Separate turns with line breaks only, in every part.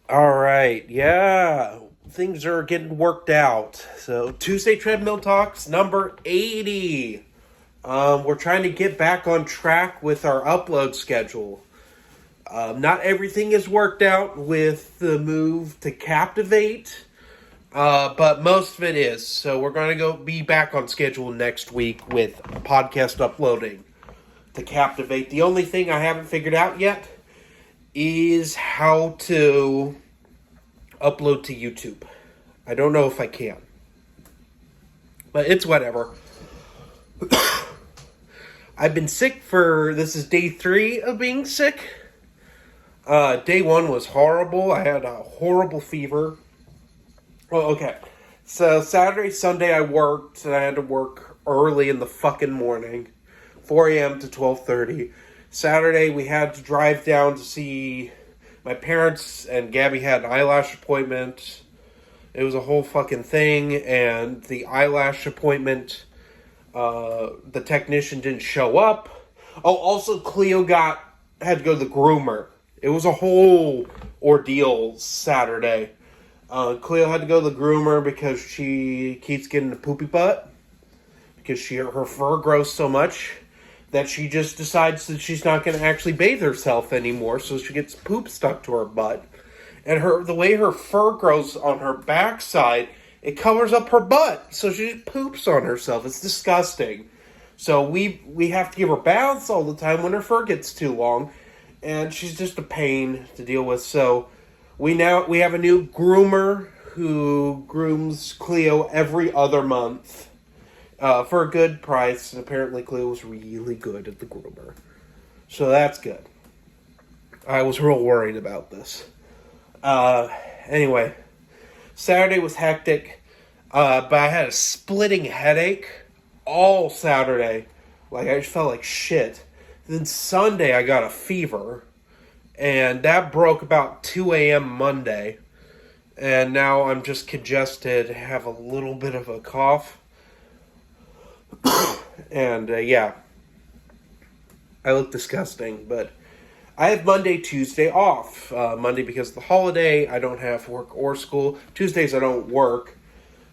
All right, yeah, things are getting worked out. So Tuesday Treadmill Talks number 80. We're trying to get back on track with our upload schedule. Not everything is worked out with the move to Captivate, but most of it is. So we're going to go be back on schedule next week with podcast uploading to Captivate. The only thing I haven't figured out yet is how to upload to YouTube. I don't know if I can, but it's whatever. I've been sick this is day 3 of being sick. Day 1 was horrible. I had a horrible fever. Well, okay. So Saturday, Sunday I worked, and I had to work early in the fucking morning. 4 a.m. to 12:30. Saturday we had to drive down to see my parents, and Gabby had an eyelash appointment. It was a whole fucking thing, and the eyelash appointment, the technician didn't show up. Oh, also Cleo had to go to the groomer. It was a whole ordeal Saturday. Cleo had to go to the groomer because she keeps getting a poopy butt. Because her fur grows so much that she just decides that she's not going to actually bathe herself anymore, so she gets poop stuck to her butt. And the way her fur grows on her backside, it covers up her butt, so she just poops on herself. It's disgusting. So we have to give her baths all the time when her fur gets too long, and she's just a pain to deal with. So we have a new groomer who grooms Cleo every other month. For a good price, and apparently Cleo was really good at the groomer. So that's good. I was real worried about this. Anyway, Saturday was hectic, but I had a splitting headache all Saturday. Like, I just felt like shit. Then Sunday I got a fever, and that broke about 2 a.m. Monday. And now I'm just congested, have a little bit of a cough. And yeah, I look disgusting, but I have Monday, Tuesday off. Monday because of the holiday, I don't have work or school. Tuesdays I don't work,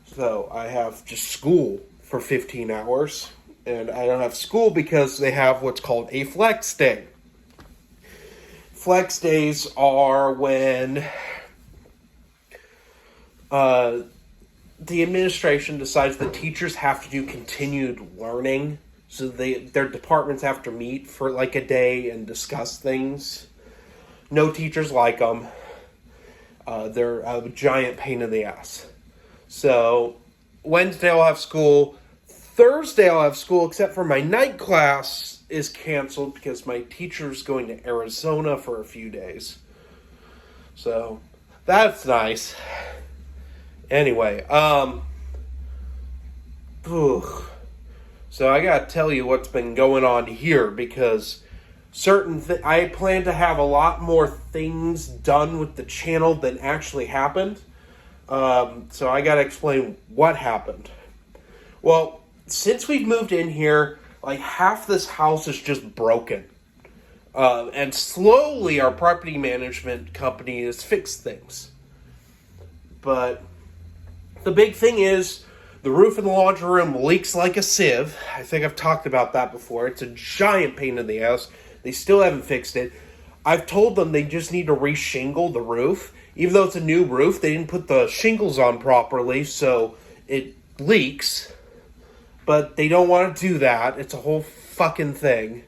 so I have just school for 15 hours. And I don't have school because they have what's called a flex day. Flex days are when the administration decides that teachers have to do continued learning, so their departments have to meet for like a day and discuss things. No teachers like them. They're a giant pain in the ass. So Wednesday I'll have school. Thursday I'll have school, except for my night class is canceled because my teacher's going to Arizona for a few days. So that's nice. Anyway, so I gotta tell you what's been going on here, because I plan to have a lot more things done with the channel than actually happened. So I gotta explain what happened. Well, since we've moved in here, like half this house is just broken. And slowly our property management company has fixed things. But the big thing is, the roof in the laundry room leaks like a sieve. I think I've talked about that before. It's a giant pain in the ass. They still haven't fixed it. I've told them they just need to re-shingle the roof. Even though it's a new roof, they didn't put the shingles on properly, so it leaks. But they don't want to do that. It's a whole fucking thing.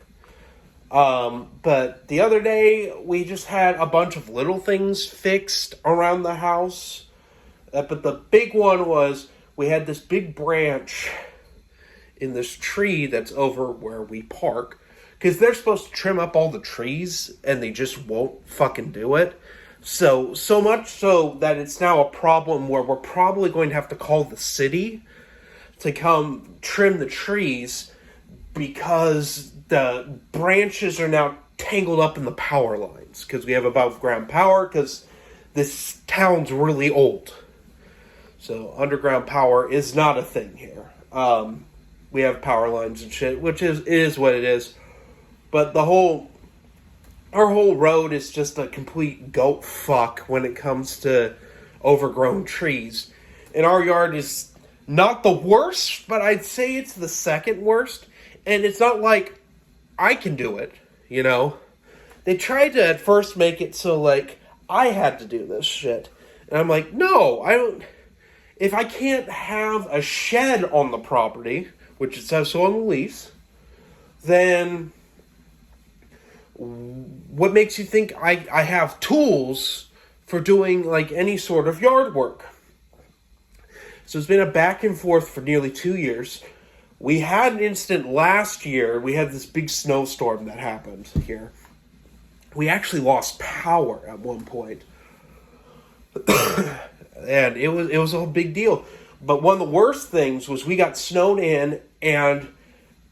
But the other day, we just had a bunch of little things fixed around the house. But the big one was, we had this big branch in this tree that's over where we park. Because they're supposed to trim up all the trees, and they just won't fucking do it. So much so that it's now a problem where we're probably going to have to call the city to come trim the trees, because the branches are now tangled up in the power lines. Because we have above ground power, because this town's really old. So underground power is not a thing here. We have power lines and shit, which is what it is. But the whole our whole road is just a complete goat fuck when it comes to overgrown trees. And our yard is not the worst, but I'd say it's the second worst. And it's not like I can do it, you know? They tried to at first make it so, like, I had to do this shit. And I'm like, no, I don't. If I can't have a shed on the property, which it says so on the lease, then what makes you think I have tools for doing, like, any sort of yard work? So it's been a back and forth for nearly 2 years. We had an incident last year. We had this big snowstorm that happened here. We actually lost power at one point. And it was a big deal. But one of the worst things was we got snowed in and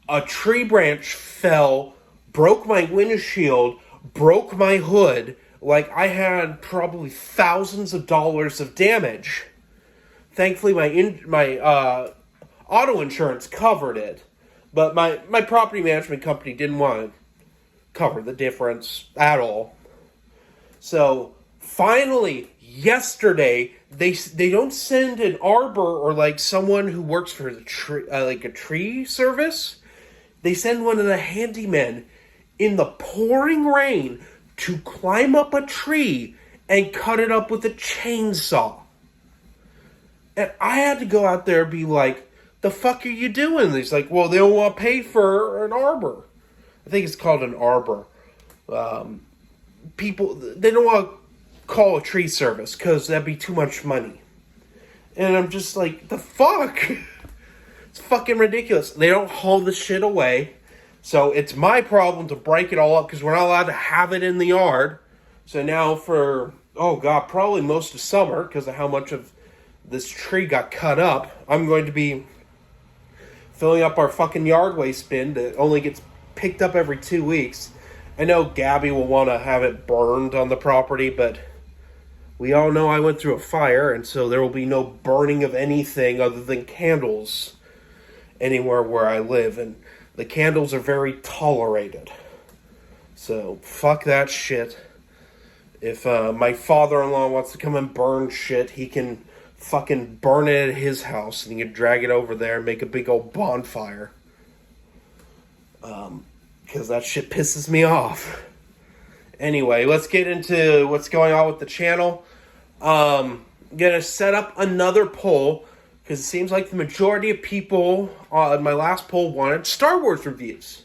a tree branch fell, broke my windshield, broke my hood. Like, I had probably thousands of dollars of damage. Thankfully, my auto insurance covered it. But my property management company didn't want to cover the difference at all. So, finally, yesterday, they don't send an arbor or, like, someone who works for the tree, like a tree service. They send one of the handymen in the pouring rain to climb up a tree and cut it up with a chainsaw. And I had to go out there and be like, the fuck are you doing? He's like, well, they don't want to pay for an arbor. I think it's called an arbor. People, they don't want to call a tree service because that'd be too much money. And I'm just like, the fuck? It's fucking ridiculous. They don't haul the shit away. So it's my problem to break it all up because we're not allowed to have it in the yard. So now for, probably most of summer, because of how much of this tree got cut up, I'm going to be filling up our fucking yard waste bin that only gets picked up every 2 weeks. I know Gabby will want to have it burned on the property, but we all know I went through a fire, and so there will be no burning of anything other than candles anywhere where I live, and the candles are very tolerated. So, fuck that shit. If my father-in-law wants to come and burn shit, he can fucking burn it at his house, and he can drag it over there and make a big old bonfire. Because that shit pisses me off. Anyway, let's get into what's going on with the channel. I'm gonna set up another poll, because it seems like the majority of people on my last poll wanted Star Wars reviews.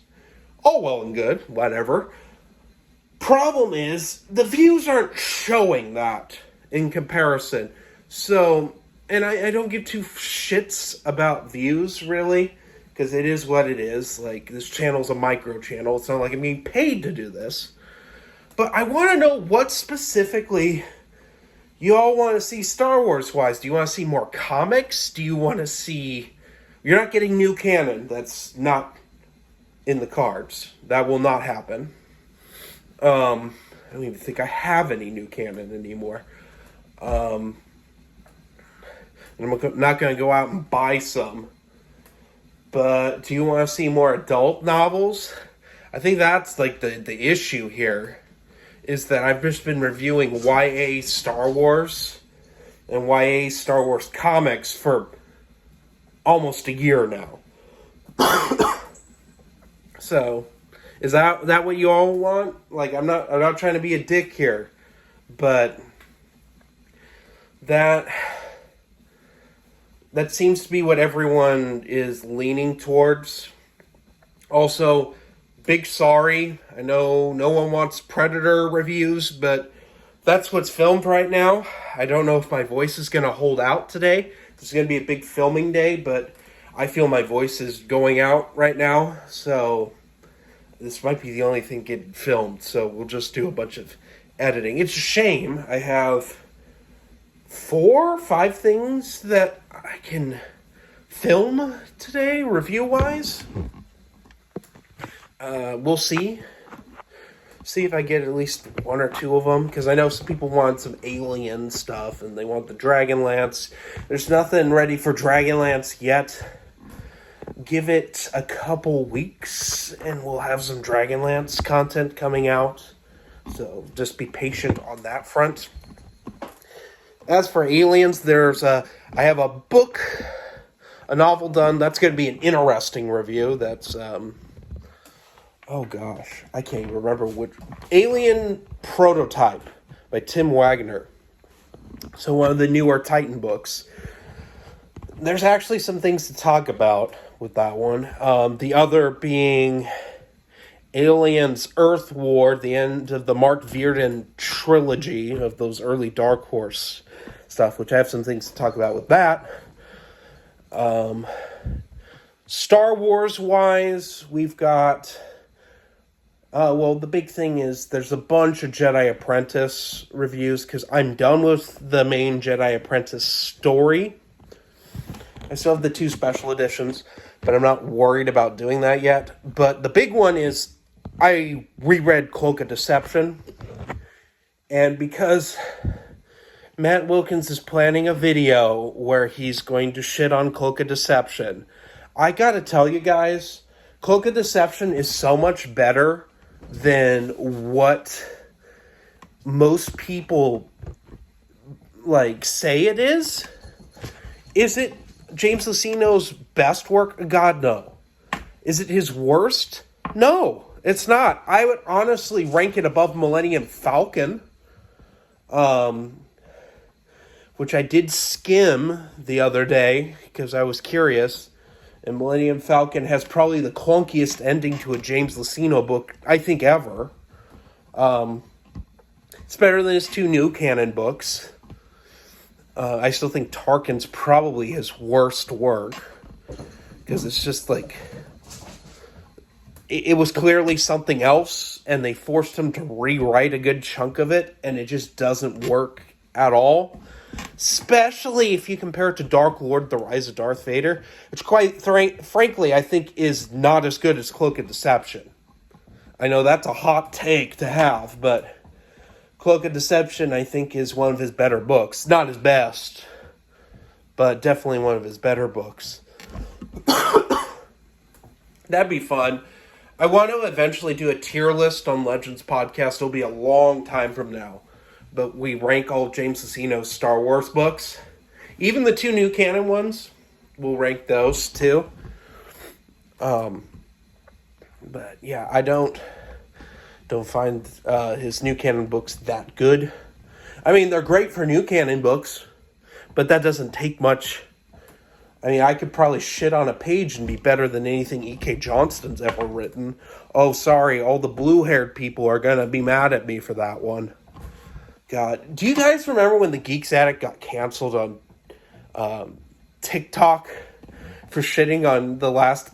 Oh, well and good, whatever. Problem is, the views aren't showing that in comparison. So, and I don't give two shits about views, really, because it is what it is. Like, this channel's a micro channel. It's not like I'm being paid to do this. But I want to know what specifically you all want to see Star Wars-wise. Do you want to see more comics? Do you want to see... You're not getting new canon. That's not in the cards. That will not happen. I don't even think I have any new canon anymore. And I'm not going to go out and buy some. But do you want to see more adult novels? I think that's like the issue here. Is that I've just been reviewing YA Star Wars and YA Star Wars comics for almost a year now. So, is that what you all want? Like, I'm not trying to be a dick here, but that seems to be what everyone is leaning towards. Also, big sorry. I know no one wants Predator reviews, but that's what's filmed right now. I don't know if my voice is going to hold out today. This is going to be a big filming day, but I feel my voice is going out right now, so this might be the only thing getting filmed, so we'll just do a bunch of editing. It's a shame. I have 4 or 5 things that I can film today, review-wise. We'll see. See if I get at least 1 or 2 of them, because I know some people want some alien stuff, and they want the Dragonlance. There's nothing ready for Dragonlance yet. Give it a couple weeks, and we'll have some Dragonlance content coming out. So just be patient on that front. As for Aliens, I have a book, a novel done. That's going to be an interesting review. That's, oh gosh, I can't even remember which. Alien Prototype by Tim Wagner. So one of the newer Titan books. There's actually some things to talk about with that one. The other being Aliens Earth War, the end of the Mark Vierden trilogy of those early Dark Horse stuff, which I have some things to talk about with that. Star Wars wise, we've got, the big thing is there's a bunch of Jedi Apprentice reviews because I'm done with the main Jedi Apprentice story. I still have the 2 special editions, but I'm not worried about doing that yet. But the big one is I reread Cloak of Deception, and because Matt Wilkins is planning a video where he's going to shit on Cloak of Deception, I gotta tell you guys, Cloak of Deception is so much better than what most people say it is. Is it James Luceno's best work? God, no. Is it his worst? No, it's not. I would honestly rank it above Millennium Falcon, which I did skim the other day because I was curious. And Millennium Falcon has probably the clunkiest ending to a James Luceno book, I think, ever. It's better than his 2 new canon books. I still think Tarkin's probably his worst work. Because it's just it was clearly something else, and they forced him to rewrite a good chunk of it, and it just doesn't work at all. Especially if you compare it to Dark Lord, The Rise of Darth Vader, which quite frankly I think is not as good as Cloak of Deception. I know that's a hot take to have, but Cloak of Deception I think is one of his better books. Not his best, but definitely one of his better books. That'd be fun. I want to eventually do a tier list on Legends Podcast. It'll be a long time from now. But we rank all of James Luceno's Star Wars books. Even the 2 new canon ones, we'll rank those too. But yeah, I don't find his new canon books that good. I mean, they're great for new canon books, but that doesn't take much. I mean, I could probably shit on a page and be better than anything E.K. Johnston's ever written. Oh, sorry, all the blue-haired people are going to be mad at me for that one. God, do you guys remember when the Geeks Attic got canceled on TikTok for shitting on the last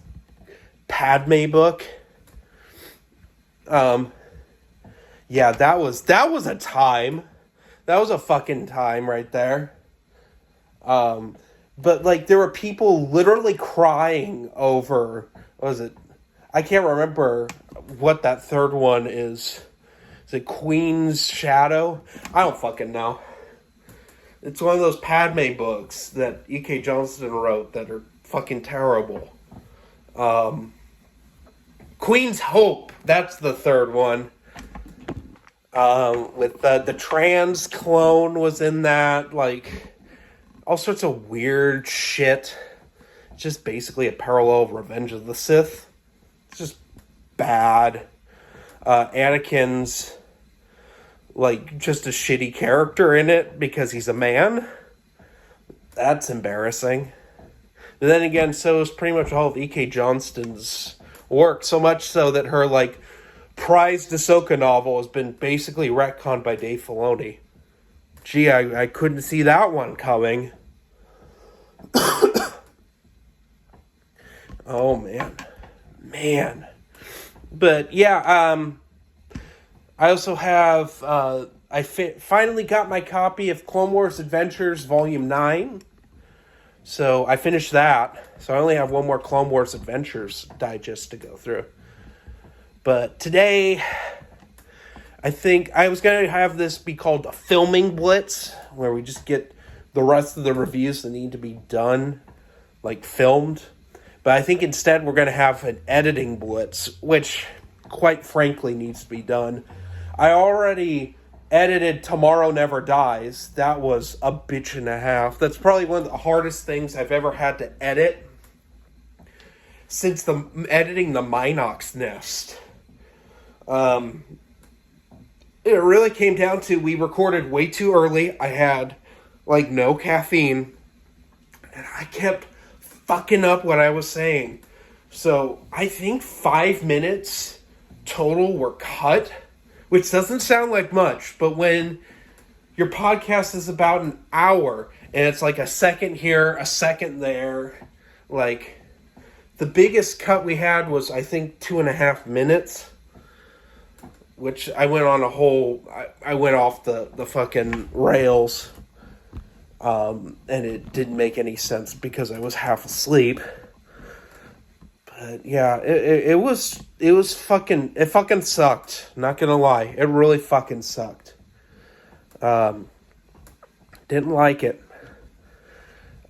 Padme book? Yeah, that was a time. That was a fucking time right there. But there were people literally crying over, what was it? I can't remember what that third one is. Is it Queen's Shadow? I don't fucking know. It's one of those Padme books that E.K. Johnston wrote that are fucking terrible. Queen's Hope. That's the third one. With the trans clone was in that. All sorts of weird shit. It's just basically a parallel of Revenge of the Sith. It's just bad. Anakin's just a shitty character in it because he's a man. That's embarrassing. But then again, so is pretty much all of E.K. Johnston's work. So much so that her prized Ahsoka novel has been basically retconned by Dave Filoni. Gee, I couldn't see that one coming. Oh, man. But, yeah, I also have, finally got my copy of Clone Wars Adventures Volume 9. So, I finished that. So, I only have one more Clone Wars Adventures digest to go through. But today, I think I was going to have this be called a filming blitz, where we just get the rest of the reviews that need to be done, filmed. But I think instead we're going to have an editing blitz, which, quite frankly, needs to be done. I already edited Tomorrow Never Dies. That was a bitch and a half. That's probably one of the hardest things I've ever had to edit since editing the Minox Nest. It really came down to we recorded way too early. I had like no caffeine, and I kept fucking up what I was saying. So I think 5 minutes total were cut, which doesn't sound like much, but when your podcast is about an hour and it's like a second here, a second there, like the biggest cut we had was I think 2.5 minutes, which I went on a whole, I went off the fucking rails, and it didn't make any sense because I was half asleep. But yeah, it fucking sucked. Not gonna lie, it really fucking sucked. Didn't like it.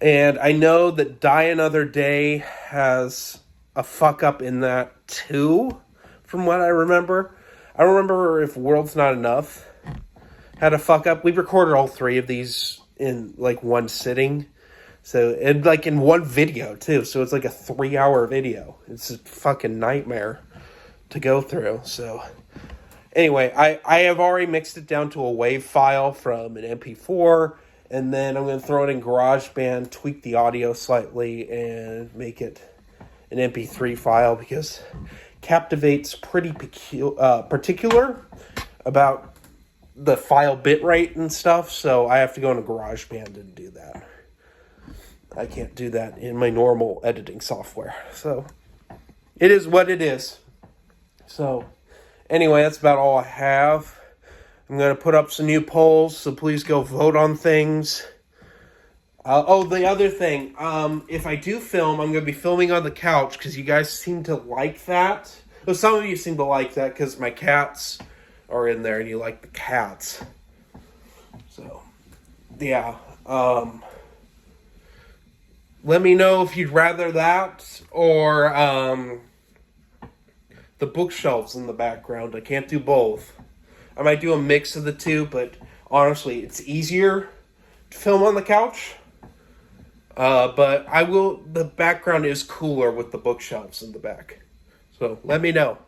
And I know that Die Another Day has a fuck up in that too, from what I remember. I don't remember if World's Not Enough had a fuck up. We recorded all 3 of these in like one sitting. So, and like in one video too. So it's like a 3-hour video. It's a fucking nightmare to go through. So anyway, I have already mixed it down to a WAV file from an MP4. And then I'm going to throw it in GarageBand, tweak the audio slightly, and make it an MP3 file because Captivate's pretty particular about the file bitrate and stuff, so I have to go into GarageBand and do that. I can't do that in my normal editing software. So, it is what it is. So, anyway, that's about all I have. I'm going to put up some new polls, so please go vote on things. The other thing, if I do film, I'm going to be filming on the couch because you guys seem to like that. Well, some of you seem to like that because my cats are in there and you like the cats. So, yeah. Let me know if you'd rather that or the bookshelves in the background. I can't do both. I might do a mix of the two, but honestly, it's easier to film on the couch. But the background is cooler with the bookshelves in the back. So let me know.